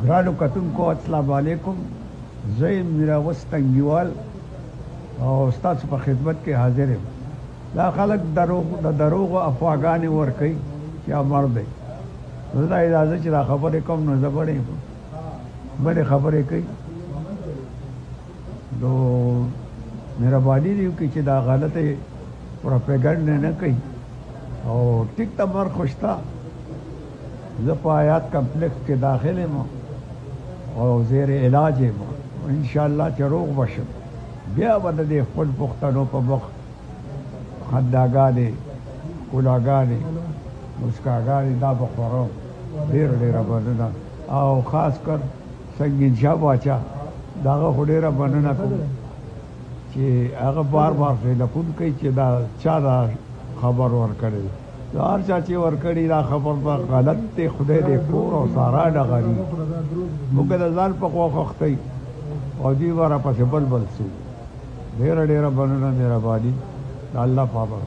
ګرانو کتونکو السلام علیکم. زه یم میراوس تنګیوال او ستاسو په خدمت کې حاضر یم. دا خلک د دروغو افواګانې ورکوي چې امر دی. زه دا اجازه چې دا خبرې کوم نو زه بلې خبرې کوي نو مهرباني دې وکړي چې دا غلطې پروپیګنډ نه کوي. او ټیک تمر خوشتا زه په آیات کمپلیکس کې داخل یم او زیر علاج یم. انشاءالله چې روغ بشم بیا به د دې خپل پښتنو په مخ خنداګانې کولاګانې مسکاګانې دا به خورم. ډېره مننه او خاص کر سنګین شاه باچا د هغه خو ډېره مننه کوم چې هغه بار ټلیفون کوي چې دا چا دا خبر ورکړی. هر چا چې ورکړي دا خبر به غلط دی. خدای دې کور او سارا ډغري موږ د ځان په خوښ اختی او دوی به راپسې بل سو. ډېره مننه مهرباني د الله پامه.